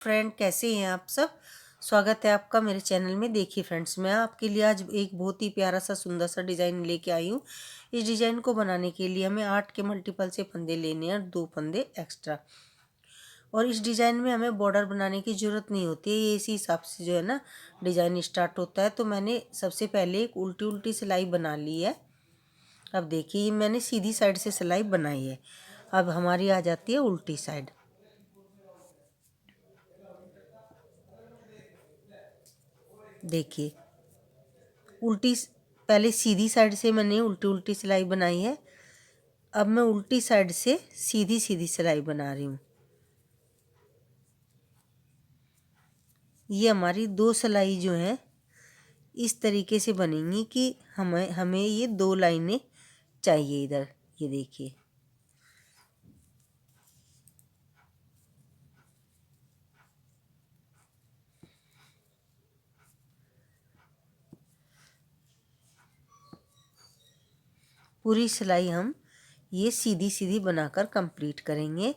Friend, कैसे हैं आप सब। स्वागत है आपका मेरे चैनल में। देखिए फ्रेंड्स, मैं आपके लिए आज एक बहुत ही प्यारा सा सुंदर सा डिज़ाइन लेके आई हूँ। इस डिज़ाइन को बनाने के लिए हमें 8 के मल्टीपल से फंदे लेने हैं और 2 फंदे एक्स्ट्रा। और इस डिज़ाइन में हमें बॉर्डर बनाने की ज़रूरत नहीं होती है, ये इसी हिसाब से जो है ना डिज़ाइन स्टार्ट होता है। तो मैंने सबसे पहले एक उल्टी उल्टी सिलाई बना ली है। अब देखिए, ये मैंने सीधी साइड से सिलाई बनाई है। अब हमारी आ जाती है उल्टी साइड। देखिए, उल्टी पहले सीधी साइड से मैंने उल्टी उल्टी सिलाई बनाई है। अब मैं उल्टी साइड से सीधी सीधी सिलाई बना रही हूँ। ये हमारी 2 सिलाई जो है इस तरीके से बनेंगी कि हमें हमें ये 2 लाइनें चाहिए इधर। ये देखिए, पूरी सिलाई हम ये सीधी सीधी बनाकर कंप्लीट करेंगे।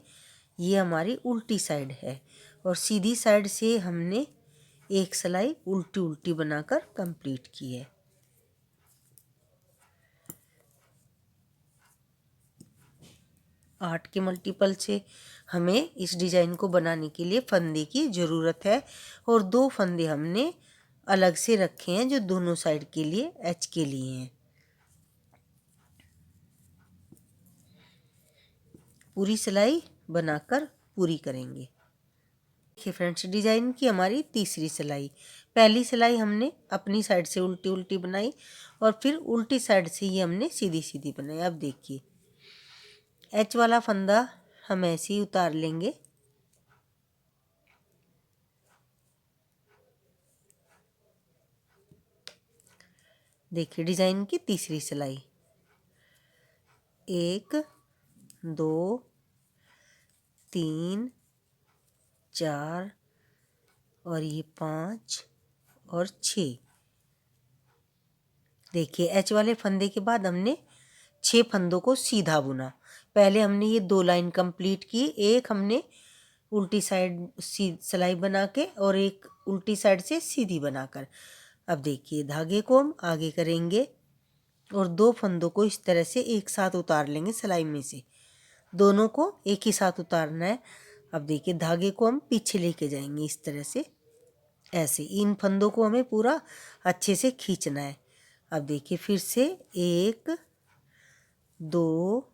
ये हमारी उल्टी साइड है और सीधी साइड से हमने एक सिलाई उल्टी उल्टी बनाकर कंप्लीट की है। 8 के मल्टीपल से हमें इस डिज़ाइन को बनाने के लिए फंदे की ज़रूरत है और 2 फंदे हमने अलग से रखे हैं जो दोनों साइड के लिए एच के लिए हैं। पूरी सिलाई बनाकर पूरी करेंगे। देखिए फ्रेंड्स, डिज़ाइन की हमारी तीसरी सिलाई। पहली सिलाई हमने अपनी साइड से उल्टी उल्टी बनाई और फिर उल्टी साइड से ही हमने सीधी सीधी बनाई। अब देखिए, एच वाला फंदा हम ऐसे ही उतार लेंगे। देखिए, डिज़ाइन की तीसरी सिलाई, 1 2 3 4 और ये 5 और 6। देखिए, एच वाले फंदे के बाद हमने 6 फंदों को सीधा बुना। पहले हमने ये 2 लाइन कंप्लीट की, एक हमने उल्टी साइड सिलाई बना के और एक उल्टी साइड से सीधी बनाकर। अब देखिए, धागे को हम आगे करेंगे और 2 फंदों को इस तरह से एक साथ उतार लेंगे सिलाई में से। दोनों को एक ही साथ उतारना है। अब देखिए, धागे को हम पीछे लेके जाएंगे इस तरह से। ऐसे इन फंदों को हमें पूरा अच्छे से खींचना है। अब देखिए, फिर से 1 2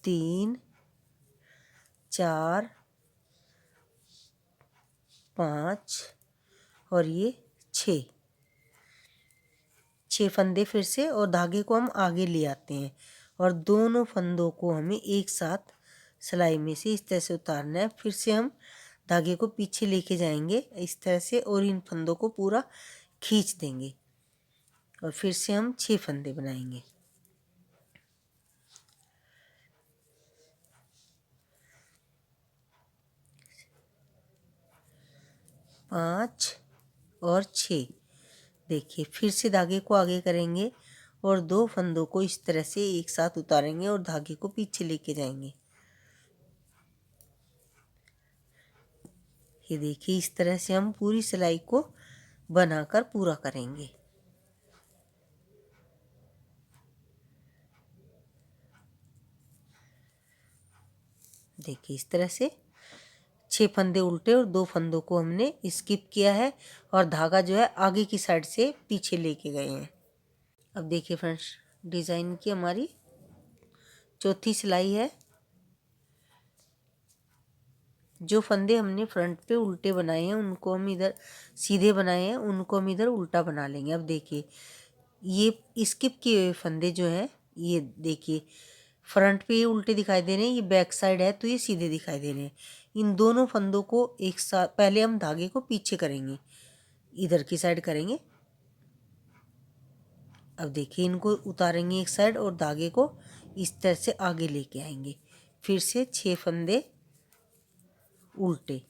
3 4 5 और ये 6 फंदे फिर से, और धागे को हम आगे ले आते हैं और दोनों फंदों को हमें एक साथ सिलाई में से इस तरह से उतारना है। फिर से हम धागे को पीछे लेके जाएंगे इस तरह से और इन फंदों को पूरा खींच देंगे और फिर से हम 6 फंदे बनाएंगे। पाँच और 6। देखिए, फिर से धागे को आगे करेंगे और 2 फंदों को इस तरह से एक साथ उतारेंगे और धागे को पीछे लेके जाएंगे। ये देखिए, इस तरह से हम पूरी सिलाई को बनाकर पूरा करेंगे। देखिए, इस तरह से 6 फंदे उल्टे और 2 फंदों को हमने स्किप किया है और धागा जो है आगे की साइड से पीछे लेके गए हैं। अब देखिए फ्रेंड्स, डिज़ाइन की हमारी चौथी सिलाई है। जो फंदे हमने फ्रंट पे उल्टे बनाए हैं उनको हम इधर सीधे बनाए हैं, उनको हम इधर उल्टा बना लेंगे। अब देखिए, ये स्किप किए हुए फंदे जो हैं, ये देखिए फ्रंट पे ये उल्टे दिखाई दे रहे हैं, ये बैक साइड है तो ये सीधे दिखाई दे रहे हैं। इन दोनों फंदों को एक साथ पहले हम धागे को पीछे करेंगे, इधर की साइड करेंगे। अब देखिए, इनको उतारेंगे एक साइड और धागे को इस तरह से आगे लेके आएंगे। फिर से 6 फंदे उल्टे,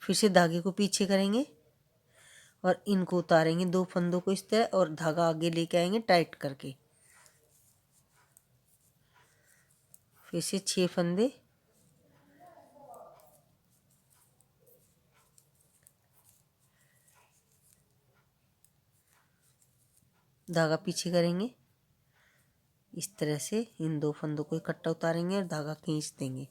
फिर से धागे को पीछे करेंगे और इनको उतारेंगे 2 फंदों को इस तरह और धागा आगे लेके आएंगे टाइट करके। फिर से 6 फंदे, धागा पीछे करेंगे। इस तरह से इन 2 फंदों को इकट्ठा उतारेंगे और धागा खींच देंगे।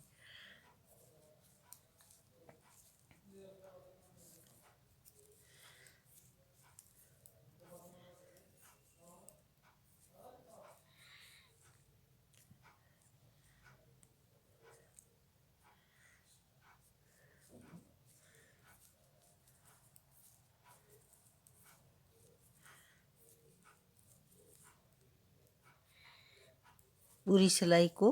पूरी सिलाई को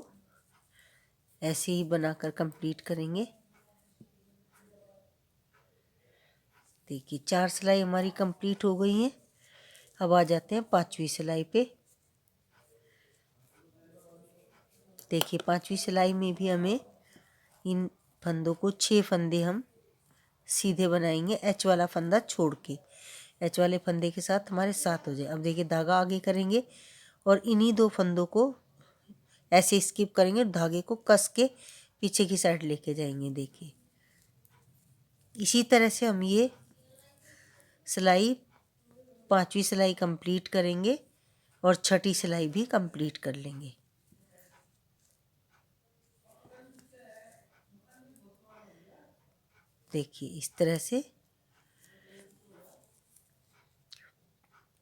ऐसे ही बनाकर कंप्लीट करेंगे। देखिए 4 सिलाई हमारी कंप्लीट हो गई हैं। अब आ जाते हैं 5वीं सिलाई पे। देखिए 5वीं सिलाई में भी हमें इन फंदों को 6 फंदे हम सीधे बनाएंगे, एच वाला फंदा छोड़ के। एच वाले फंदे के साथ हमारे 7 हो जाए। अब देखिए धागा आगे करेंगे और इन्हीं 2 फंदों को ऐसे स्किप करेंगे और धागे को कस के पीछे की साइड लेके जाएंगे। देखिए इसी तरह से हम ये सिलाई 5वीं सिलाई कंप्लीट करेंगे और 6ठी सिलाई भी कंप्लीट कर लेंगे। देखिए इस तरह से।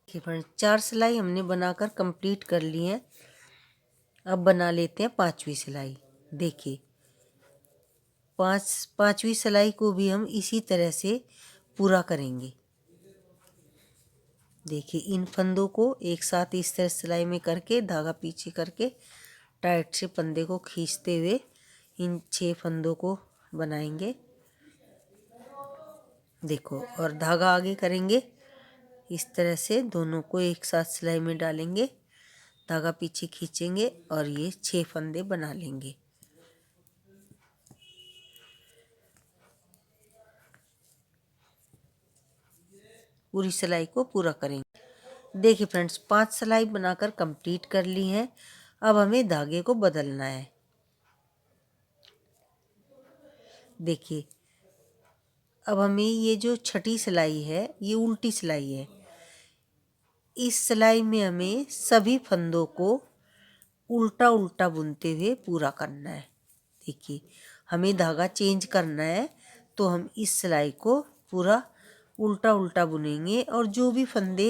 देखिए 4 सिलाई हमने बनाकर कंप्लीट कर ली है। अब बना लेते हैं 5वीं सिलाई। देखिए 5वीं सिलाई को भी हम इसी तरह से पूरा करेंगे। देखिए इन फंदों को एक साथ इस तरह सिलाई में करके धागा पीछे करके टाइट से फंदे को खींचते हुए इन 6 फंदों को बनाएंगे। देखो और धागा आगे करेंगे इस तरह से, दोनों को एक साथ सिलाई में डालेंगे, धागा पीछे खींचेंगे और ये 6 फंदे बना लेंगे। पूरी सिलाई को पूरा करेंगे। देखिए फ्रेंड्स 5 सिलाई बनाकर कंप्लीट कर ली है। अब हमें धागे को बदलना है। देखिए अब हमें ये जो 6ठी सिलाई है ये उल्टी सिलाई है। इस सिलाई में हमें सभी फंदों को उल्टा उल्टा बुनते हुए पूरा करना है। देखिए हमें धागा चेंज करना है तो हम इस सिलाई को पूरा उल्टा उल्टा बुनेंगे और जो भी फंदे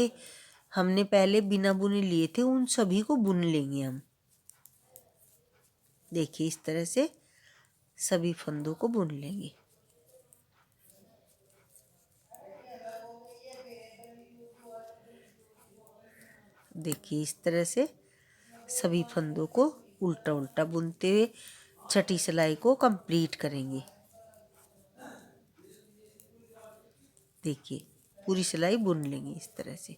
हमने पहले बिना बुने लिए थे उन सभी को बुन लेंगे हम। देखिए इस तरह से सभी फंदों को बुन लेंगे। देखिए इस तरह से सभी फंदों को उल्टा उल्टा बुनते हुए 6ठी सिलाई को कंप्लीट करेंगे। देखिए पूरी सिलाई बुन लेंगे इस तरह से।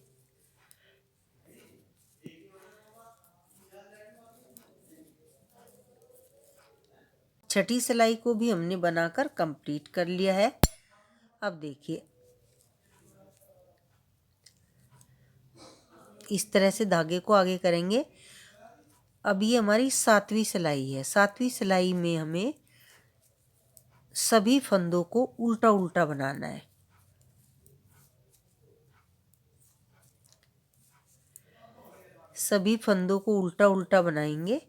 छठी सिलाई को भी हमने बनाकर कंप्लीट कर लिया है। अब देखिए इस तरह से धागे को आगे करेंगे। अब ये हमारी 7वीं सिलाई है। 7वीं सिलाई में हमें सभी फंदों को उल्टा उल्टा बनाना है। सभी फंदों को उल्टा उल्टा बनाएंगे।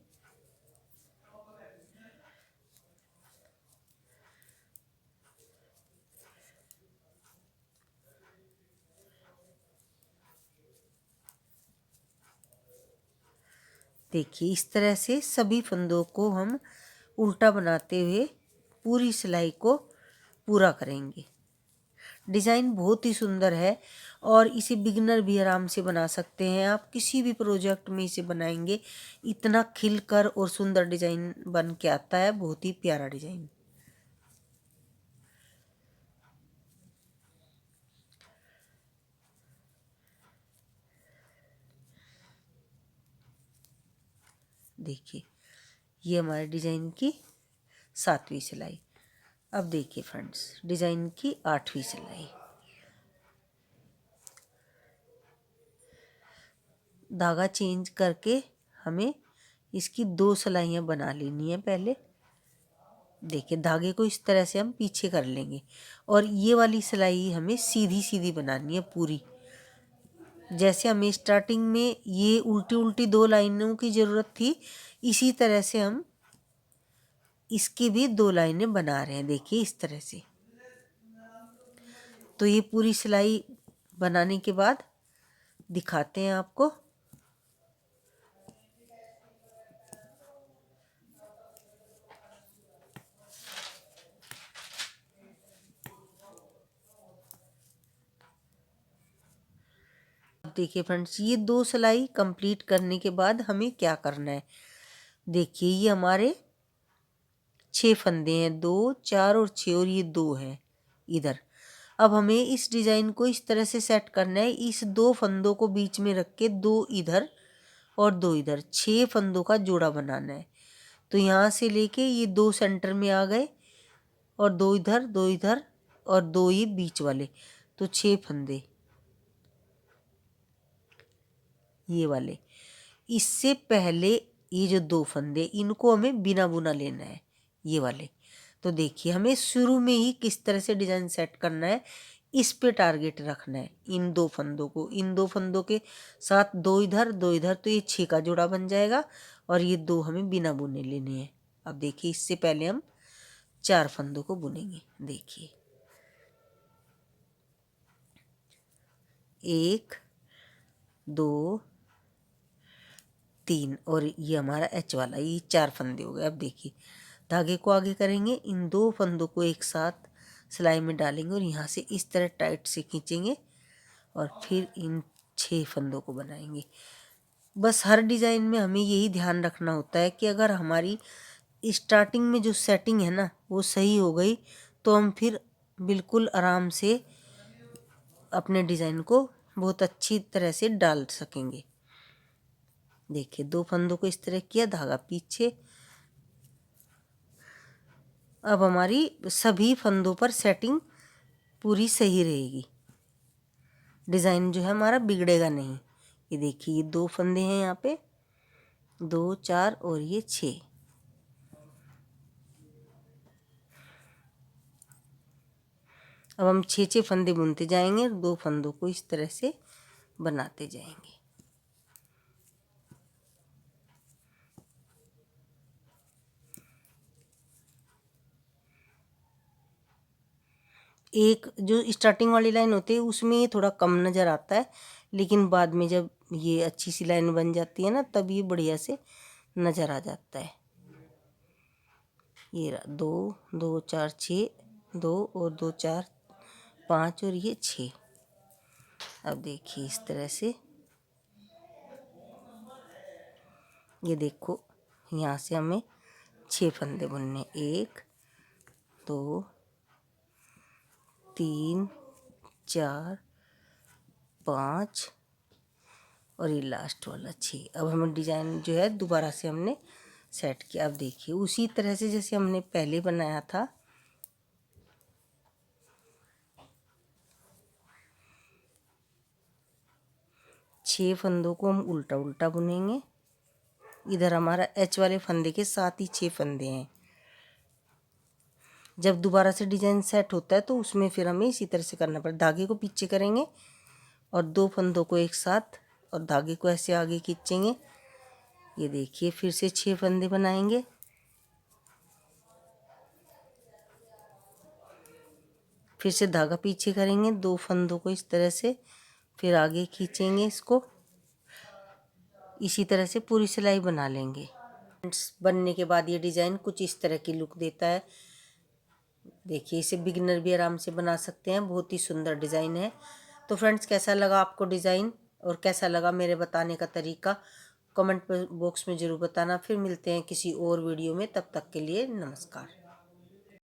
देखिए इस तरह से सभी फंदों को हम उल्टा बनाते हुए पूरी सिलाई को पूरा करेंगे। डिज़ाइन बहुत ही सुंदर है और इसे बिगिनर भी आराम से बना सकते हैं। आप किसी भी प्रोजेक्ट में इसे बनाएंगे, इतना खिलकर और सुंदर डिज़ाइन बन के आता है। बहुत ही प्यारा डिज़ाइन। देखिए ये हमारे डिज़ाइन की 7वीं सिलाई। अब देखिए फ्रेंड्स डिज़ाइन की 8वीं सिलाई। धागा चेंज करके हमें इसकी 2 सिलाइयाँ बना लेनी है पहले। देखिए धागे को इस तरह से हम पीछे कर लेंगे और ये वाली सिलाई हमें सीधी सीधी बनानी है पूरी। जैसे हमें स्टार्टिंग में ये उल्टी उल्टी 2 लाइनों की ज़रूरत थी, इसी तरह से हम इसकी भी 2 लाइनें बना रहे हैं। देखिए इस तरह से। तो ये पूरी सिलाई बनाने के बाद दिखाते हैं आपको। देखिए फ्रेंड्स, ये 2 सिलाई कंप्लीट करने के बाद हमें क्या करना है। देखिए ये हमारे 6 फंदे हैं, 2 4 और 6 और ये 2 हैं इधर। अब हमें इस डिज़ाइन को इस तरह से सेट करना है, इस 2 फंदों को बीच में रख के 2 इधर और 2 इधर, 6 फंदों का जोड़ा बनाना है। तो यहाँ से लेके ये 2 सेंटर में आ गए और 2 इधर 2 इधर और 2 ये बीच वाले, तो 6 फंदे ये वाले। इससे पहले ये जो 2 फंदे इनको हमें बिना बुना लेना है, ये वाले। तो देखिए हमें शुरू में ही किस तरह से डिज़ाइन सेट करना है, इस पे टारगेट रखना है। इन 2 फंदों को, इन 2 फंदों के साथ 2 इधर 2 इधर, तो ये 6 का जोड़ा बन जाएगा और ये 2 हमें बिना बुने लेने हैं। अब देखिए इससे पहले हम 4 फंदों को बुनेंगे। देखिए 1 2 3 और ये हमारा एच वाला, ये 4 फंदे हो गए। अब देखिए धागे को आगे करेंगे, इन 2 फंदों को एक साथ सिलाई में डालेंगे और यहाँ से इस तरह टाइट से खींचेंगे और फिर इन 6 फंदों को बनाएंगे। बस हर डिज़ाइन में हमें यही ध्यान रखना होता है कि अगर हमारी स्टार्टिंग में जो सेटिंग है ना वो सही हो गई, तो हम फिर बिल्कुल आराम से अपने डिज़ाइन को बहुत अच्छी तरह से डाल सकेंगे। देखिए 2 फंदों को इस तरह किया, धागा पीछे। अब हमारी सभी फंदों पर सेटिंग पूरी सही रहेगी, डिज़ाइन जो है हमारा बिगड़ेगा नहीं। ये देखिए ये 2 फंदे हैं यहाँ पे, 2 4 और ये 6। अब हम 6 फंदे बुनते जाएंगे, 2 फंदों को इस तरह से बनाते जाएंगे। एक जो स्टार्टिंग वाली लाइन होती है उसमें ये थोड़ा कम नज़र आता है, लेकिन बाद में जब ये अच्छी सी लाइन बन जाती है ना, तब ये बढ़िया से नज़र आ जाता है। ये 2 2 4 6, 2 और 2 4 5 और ये 6। अब देखिए इस तरह से, ये देखो यहाँ से हमें 6 फंदे बुनने, 1 2 3 4 5 और ये लास्ट वाला 6। अब हमें डिज़ाइन जो है दोबारा से हमने सेट किया। अब देखिए उसी तरह से जैसे हमने पहले बनाया था, छः फंदों को हम उल्टा उल्टा बुनेंगे। इधर हमारा एच वाले फंदे के साथ ही 6 फंदे हैं। जब दोबारा से डिज़ाइन सेट होता है तो उसमें फिर हमें इसी तरह से करना पड़ता है। धागे को पीछे करेंगे और 2 फंदों को एक साथ और धागे को ऐसे आगे खींचेंगे। ये देखिए फिर से 6 फंदे बनाएंगे। फिर से धागा पीछे करेंगे, 2 फंदों को इस तरह से फिर आगे खींचेंगे इसको। इसी तरह से पूरी सिलाई बना लेंगे। बनने के बाद ये डिज़ाइन कुछ इस तरह की लुक देता है। देखिए इसे बिगिनर भी आराम से बना सकते हैं, बहुत ही सुंदर डिज़ाइन है। तो फ्रेंड्स कैसा लगा आपको डिज़ाइन और कैसा लगा मेरे बताने का तरीका, कमेंट बॉक्स में ज़रूर बताना। फिर मिलते हैं किसी और वीडियो में, तब तक के लिए नमस्कार।